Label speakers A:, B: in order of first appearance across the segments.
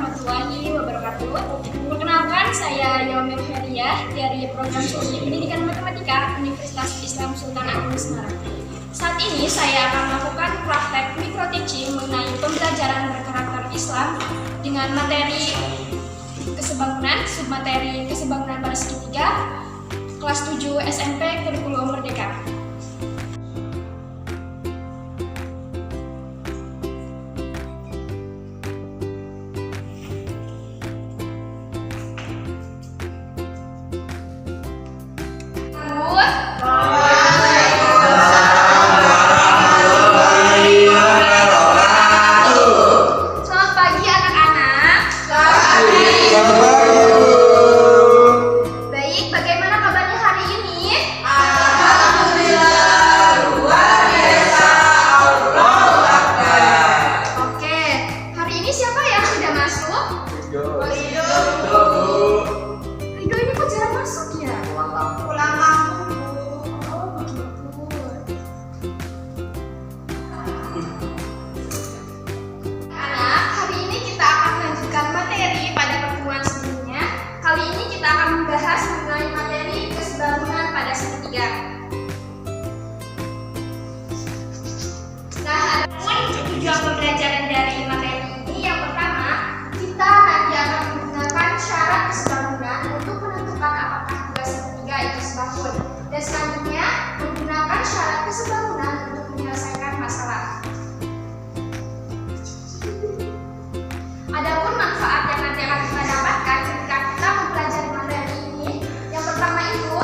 A: warahmatullahi wabarakatuh. Perkenalkan, saya Yomir Feria dari Program Studi Pendidikan Matematika Universitas Islam Sultan Agung Semarang. Saat ini saya akan melakukan praktek micro-teaching mengenai pembelajaran berkarakter Islam dengan materi kesebangunan, submateri kesebangunan pada segitiga, kelas 7 SMP Kurikulum Merdeka.
B: Selamat pagi anak-anak. Baik, bagaimana kabarnya hari ini?
C: Alhamdulillah, luar biasa. Allahu Akbar.
B: Oke, hari ini siapa yang sudah masuk?
C: Ridho.
B: Ridho ini kok jarang masuk ya?
C: Pulang kampung, Bu.
B: Oh begitu. Anak, hari ini kita akan melanjutkan materi pada pertemuan sebelumnya. Kali ini kita akan membahas mengenai materi kesebangunan pada segitiga. Nah, adapun tujuan pembelajaran dari materi ini yang pertama, kita nanti akan menggunakan syarat kesebangunan untuk menentukan apakah dua segitiga itu sebangun. Dan selanjutnya, menggunakan syarat kesebangunan untuk menyelesaikan masalah. Adapun manfaat yang nanti akan kita dapatkan ketika kita mempelajari materi ini, yang pertama itu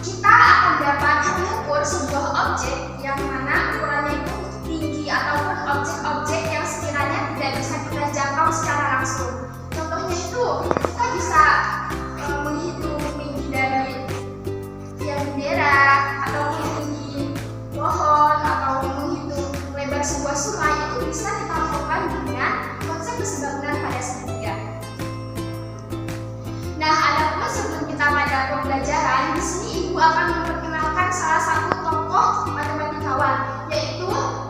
B: kita akan dapat mengukur sebuah objek yang mana ukurannya itu tinggi ataupun objek-objek yang sekiranya tidak bisa kita jangkau secara langsung. Contohnya itu kita bisa menghitung tinggi dari tiang bendera atau tinggi pohon atau menghitung lebar sebuah sungai, itu bisa kita lakukan dengan konsep kesebangunan pada segitiga. Nah, adapun sebelum kita pada pembelajaran, di sini Ibu akan memperkenalkan salah satu tokoh matematikawan, yaitu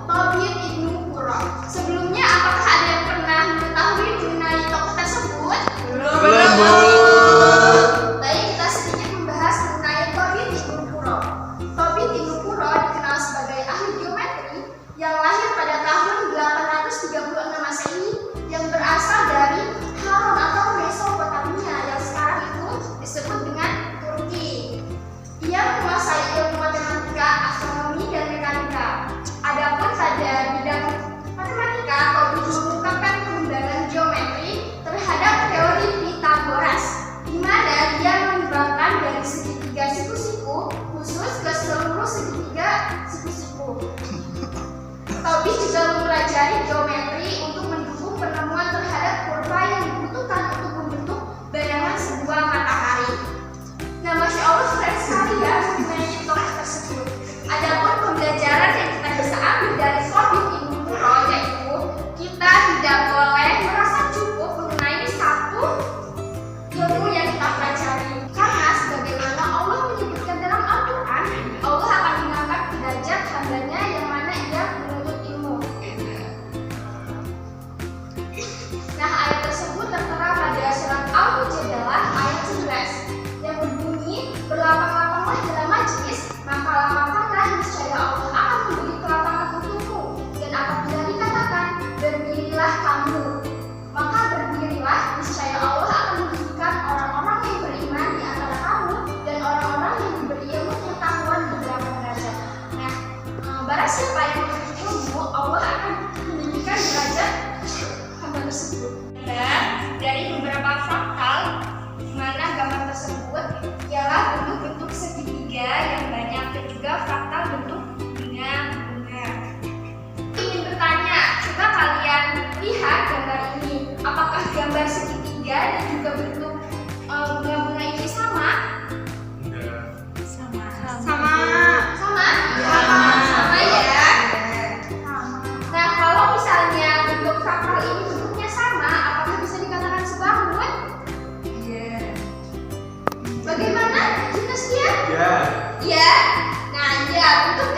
B: Tobit Ibnu Qurra. Sebelumnya, apakah ada yang pernah mengetahui mengenai tokoh tersebut? Baik, kita sedikit membahas mengenai Tobit Ibnu Qurra. Tobit Ibnu Qurra dikenal sebagai ahli geometri yang lahir pada tahun 836 Masehi yang berasal dari Haran atau Mesopotamia yang sekarang itu disebut dengan Turki. Ia menguasai ilmu matematika, astronomi, dan mekanika. Adapun pada bidang matematika, Tobit mengungkapkan pengembangan geometri terhadap teori Pythagoras, di mana dia mengembangkan dari segitiga siku-siku khusus ke seluruh segitiga siku-siku. Tobit juga mempelajari geometri untuk mendukung penemuan terhadap kurva yang dibutuhkan untuk membentuk bayangan sebuah matahari. Nah, Masya Allah, keren sekali ya mengenai topik tersebut. Adapun pembelajaran yang kita bisa ambil dari Tobit Ibnu Qurra yaitu kita tidak boleh merasa cukup mengenai satu ilmu yang kita pelajari. Karena sebagaimana Allah menyebutkan dalam Al-Quran, Allah akan mengangkat derajat hambanya yang mana ia menuntut ilmu. Nah, ayat tersebut tertera pada surat Al-Mujadalah ayat 11 yang berbunyi, berlapang-lapanglah dalam majlis, maka lapangkanlah niscaya Allah akan memberi kelapangan untukmu. Dan apabila dikatakan, berdirilah kamu, maka berdirilah, niscaya Allah akan memberikan orang-orang yang beriman di antara kamu dan orang-orang yang diberi ilmu pengetahuan beberapa derajat. Nah, barang siapa yang memiliki ilmu, Allah akan meninggikan derajat hamba tersebut. Dari beberapa fraktal, di mana gambar tersebut ialah bentuk-bentuk segitiga yang banyak dan juga fraktal bentuk bunga-bunga. Ingin bertanya, coba kalian lihat gambar ini, apakah gambar segitiga dan juga bentuk bunga-bunga ini sama? Sama. Sama ya. Nah, kalau misalnya bentuk fraktal ini bentuknya sama, apakah bisa dikatakan sebangun? Bagaimana jenisnya?
C: Ya.
B: Iya. Nah, ya, bentuk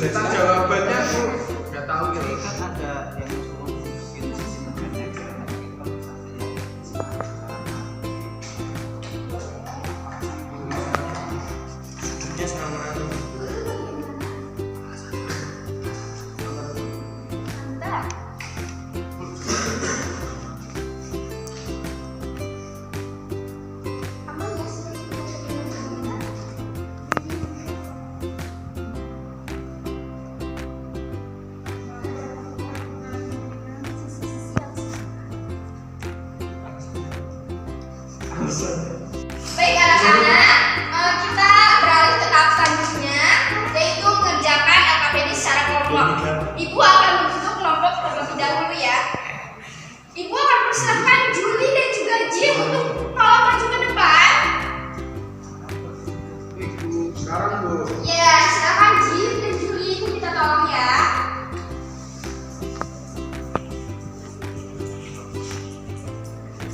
D: Minta jawabannya Bu. Nggak tahu ya.
E: Ini kan ada yang suruh bikin sisi tentunya
D: Sudutnya sama anu.
B: Mantap. Aman ya sih? Baik anak-anak, kita beralih ke tahap selanjutnya, yaitu mengerjakan LKPD secara kelompok. Ibu akan membentuk kelompok terlebih dahulu ya. Ibu akan persilahkan Juli dan juga Jim untuk tolong maju ke depan.
D: Ibu sekarang Bu.
B: Ya, silakan Jim dan Juli, Ibu kita tolong ya.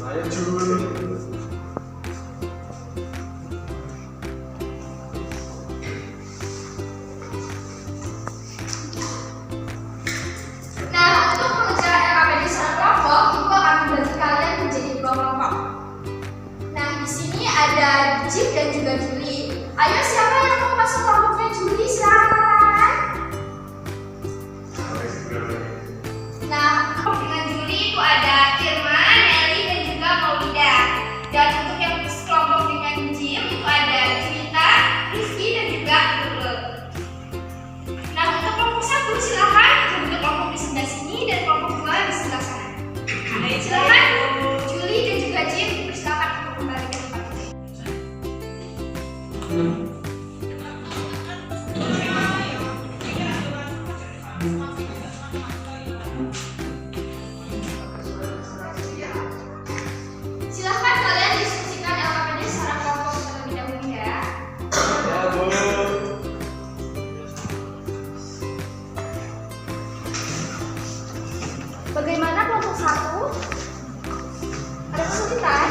D: Saya Juli.
B: Nah, untuk mengerjakan LKPD secara kelompok, Ibu akan membagi kalian menjadi dua kelompok. Nah, di sini ada Jim dan juga Juli. Ayo, siapa yang mau masuk kelompoknya Juli? Silakan. Nah, dengan Juli itu ada Firman, Nelly, dan juga Maulida. Dan untuk yang kelompok dengan Jim itu ada Juwita, Rizky, dan juga Nurul. Nah, untuk kelompok satu silakan bentuk kelompok di sebelah sini dan kelompok dua di sebelah sana. Silakan Juli dan juga Jim, silakan untuk kembali ke tempat ini. Silakan kalian diskusikan LKPD secara kelompok terlebih dahulu ya.
D: Ya Bu.
B: Bagaimana kelompok satu? Ada kesulitan?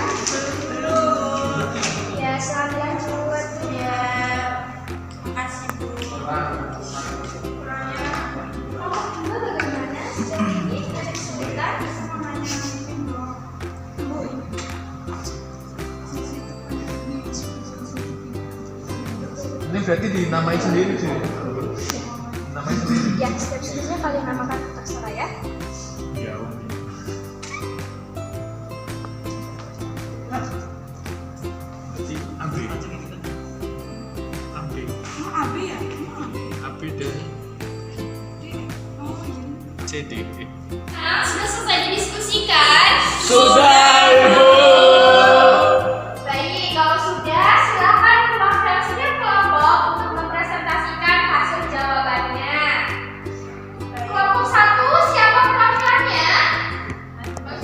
B: Ya, silakan dilanjut. Ya. Makasih Bu. Kelompok dua bagaimana? Sejauh ini ada kesulitan?
D: Ini berarti dinamai sendiri sih. Dinamai sendiri.
B: Ya, setiap sudutnya kalian namakan terserah ya.
D: Ya. Berarti AB. AB.
C: AB ya?
D: AB dan CD.
B: Nah, sudah selesai didiskusikan?
D: Sudah Ibu.
B: Baik, kalau sudah, silakan mewakili kelompok untuk mempresentasikan hasil jawabannya. Kelompok satu, siapa perwakilannya?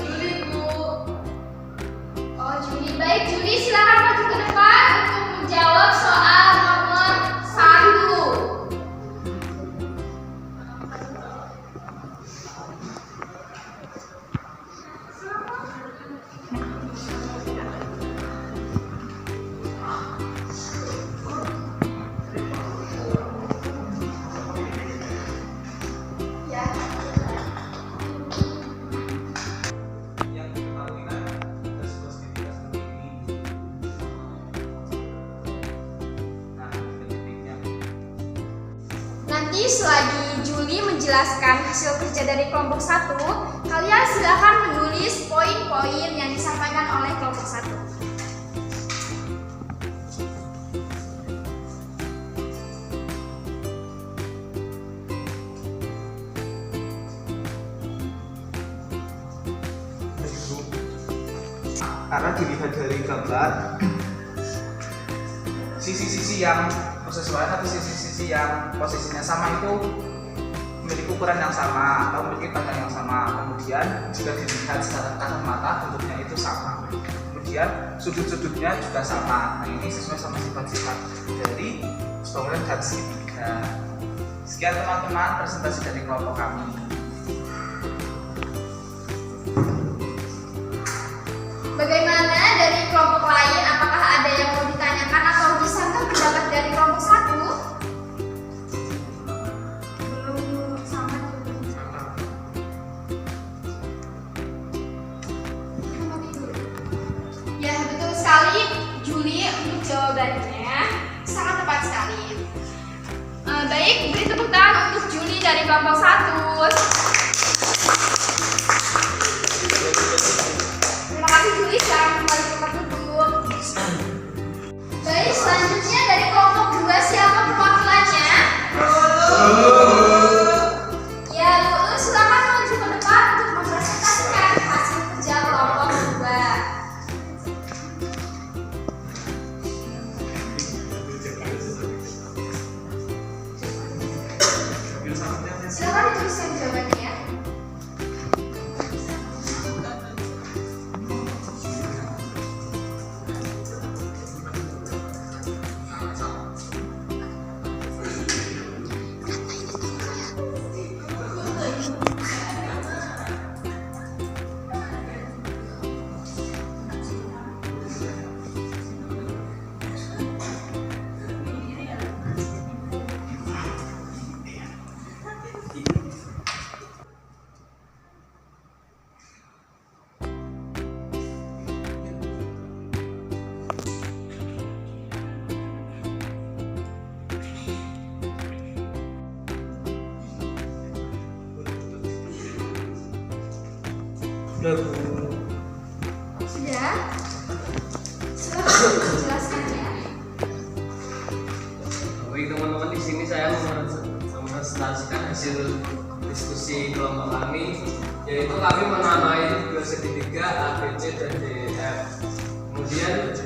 B: Juli, Bu. Oh, Juli. Baik, Juli, silakan maju ke depan untuk menjawab soal nomor 1. Ya.
E: yang diketahui kan ada sebuah segitiga seperti ini. Nah, titiknya
B: Nanti selagi Juli menjelaskan hasil kerja dari kelompok 1, kalian silakan menulis poin-poin yang disampaikan oleh kelompok 1.
E: karena dilihat dari gambar sisi-sisi yang bersesuaian atau sisi-sisi yang posisinya sama itu memiliki ukuran yang sama atau memiliki panjang yang sama. Kemudian jika dilihat secara kasat mata bentuknya itu sama. Kemudian sudut-sudutnya juga sama. Nah, ini sesuai sama sifat-sifat dari bangunan dan segitiga. Sekian teman-teman presentasi dari kelompok kami.
B: Bagaimana dari kelompok lain? Apakah ada yang mau ditanyakan atau disangka pendapat dari kelompok 1?
A: Baik, beri tepuk tangan untuk Juli dari kelompok 1. Terima kasih Juli, sekarang kembali ke tempat duduk.
B: Baik, selanjutnya dari kelompok 2 siapa perwakilannya? Ya, Lulu silakan maju ke depan untuk mempresentasikan hasil kerja kelompok 2. Silakan dituliskan jawabannya. Sudah? Silakan dijelaskan ya.
F: Baik teman-teman, di sini saya mempresentasikan hasil diskusi kelompok kami, yaitu kami menamai dua segitiga A, B, C, dan D, E, F. Kemudian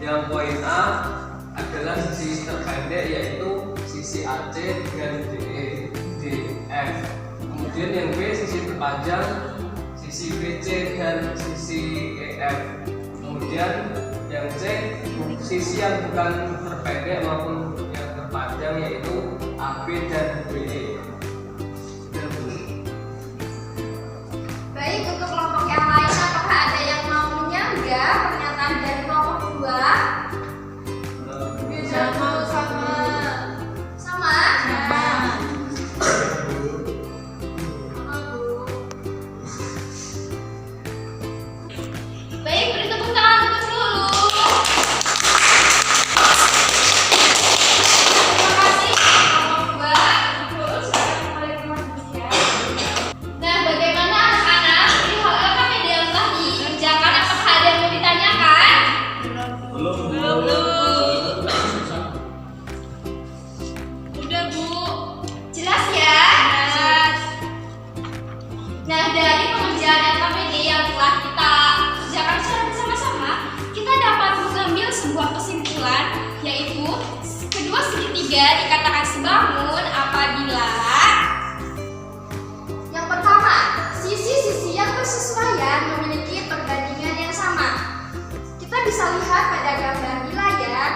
F: yang poin A adalah sisi terpendek, yaitu sisi AC dengan DE, DF. Kemudian yang B sisi terpanjang, sisi BC dan sisi EF. Kemudian yang C sisi yang bukan terpendek maupun yang terpanjang, yaitu AB dan BE.
B: Baik, untuk kelompok yang lain apakah ada yang mau menyanggah pernyataan dari kelompok 2?
C: Tidak mau sama.
B: Sama?
A: Baik, beri tepuk tangan untuk Lulu. Terima kasih kelompok 2. Lulu, silakan kembali ke tempat duduk ya. Nah, bagaimana anak-anak? Dari hal LKPD yang telah dikerjakan, apakah ada yang mau ditanyakan? Belum. Udah, Bu. Jelas ya? Jelas. Nah, dari pengerjaan LKPD yang telah kita kerjakan secara bersama-sama, kita dapat mengambil sebuah kesimpulan, yaitu kedua segitiga dikatakan sebangun apabila
B: Yang pertama, sisi-sisi yang bersesuaian memiliki perbandingan yang sama. Kita bisa lihat pada gambar di layar.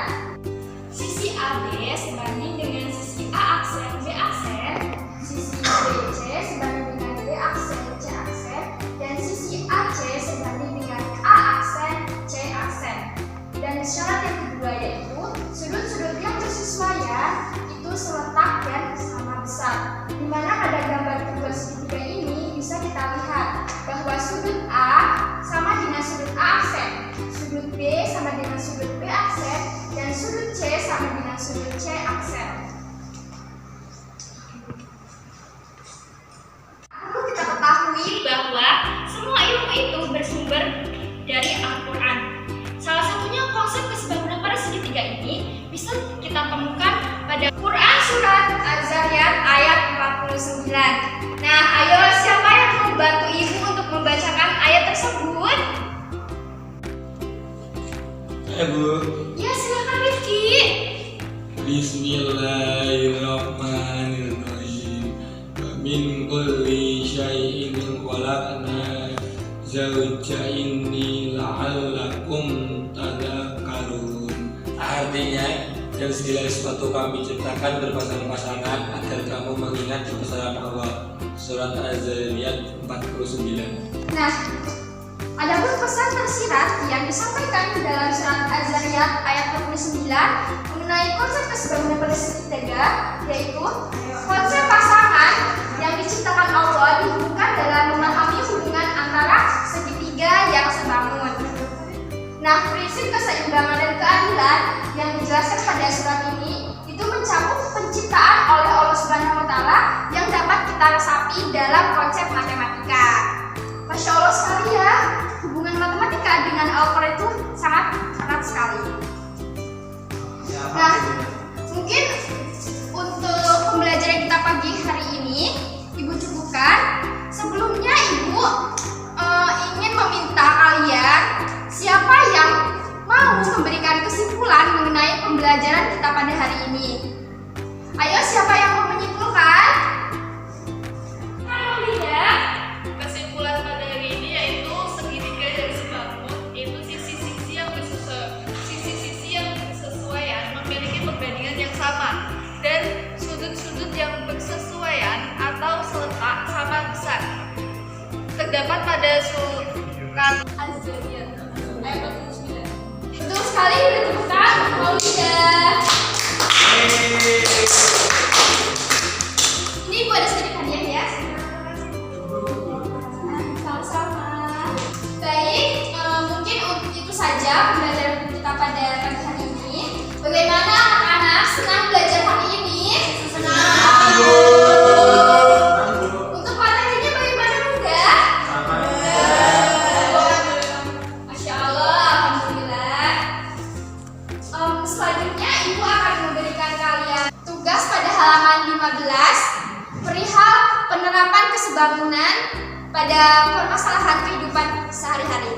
A: sisi AB sebanding dengan sisi A aksen B aksen,
B: Sisi BC sebanding dengan B aksen C aksen, dan sisi AC sebanding dengan A aksen C aksen. Dan syarat yang kedua yaitu sudut-sudut yang bersesuaian itu seletak dan sama besar. Di mana pada gambar kedua segitiga ini bisa kita lihat bahwa sudut A sama dengan sudut A aksen, sudut B sama dengan sudut B aksen, dan sudut C sama dengan sudut C aksen. Perlu kita ketahui
A: bahwa semua ilmu itu bersumber dari Al-Quran. Salah satunya konsep kesebangunan pada segitiga ini bisa kita temukan pada Quran Surat Az-Zariyat ayat 49. Nah, ayo siapa yang mau bantu ibu untuk membacakan ayat tersebut?
G: Bu.
A: Ya, silakan Rifki.
G: Bismillahirrahmanirrahim. Min kulli syai'in khalaqna zawjaini la'allakum tadhakkarun. Artinya, dari segala sesuatu kami ciptakan berpasang-pasangan agar kamu mengingat kebesaran Allah. Surat Az-Zariyat 49.
B: Nah, adapun pesan tersirat yang disampaikan di dalam surat Az-Zariyat ayat 49 mengenai konsep kesebangunan pada segitiga, yaitu konsep pasangan yang diciptakan Allah dihubungkan dalam memahami hubungan antara segitiga yang sebangun. Nah, prinsip keseimbangan dan keadilan yang dijelaskan pada surat ini itu mencakup penciptaan kita resapi dalam konsep matematika. Masya Allah sekali ya, hubungan matematika dengan Al-Quran itu sangat erat sekali. Nah, mungkin untuk pembelajaran kita pagi hari ini, Ibu cukupkan. Sebelumnya Ibu ingin meminta kalian siapa yang mau memberikan kesimpulan mengenai pembelajaran kita pada hari ini. Ayo, siapa yang mau menyimpulkan?
H: Kesimpulan pada hari ini yaitu segitiga dari sebangun itu sisi-sisi yang bersesuaian memiliki perbandingan yang sama dan sudut-sudut yang bersesuaian atau seletak sama besar terdapat pada surat Az-Zariyat ayat 29.
B: Betul sekali, udah temukan Maulidah. Ini Ibu ada sedikit hadiah ya. Sama-sama. Baik, mungkin itu saja pembelajaran kita pada pagi hari ini. Bagaimana anak-anak, senang belajar hari ini? Senang. Untuk materinya bagaimana Bunda? Masya Allah, alhamdulillah. Selanjutnya Ibu akan memberikan kalian tugas pada halaman 15 perihal penerapan kesebangunan pada permasalahan kehidupan sehari-hari.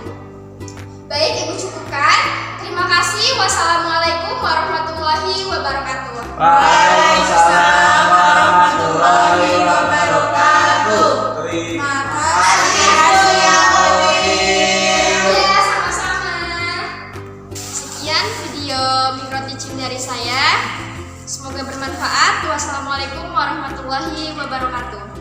B: Baik, Ibu cukupkan. Terima kasih. Wassalamualaikum warahmatullahi wabarakatuh.
C: Waalaikumsalam warahmatullahi wabarakatuh.
D: Terima
C: Makasih ya Odin.
B: Ya, sama-sama. Sekian video micro teaching dari saya. Semoga bermanfaat. Wassalamualaikum warahmatullahi wabarakatuh.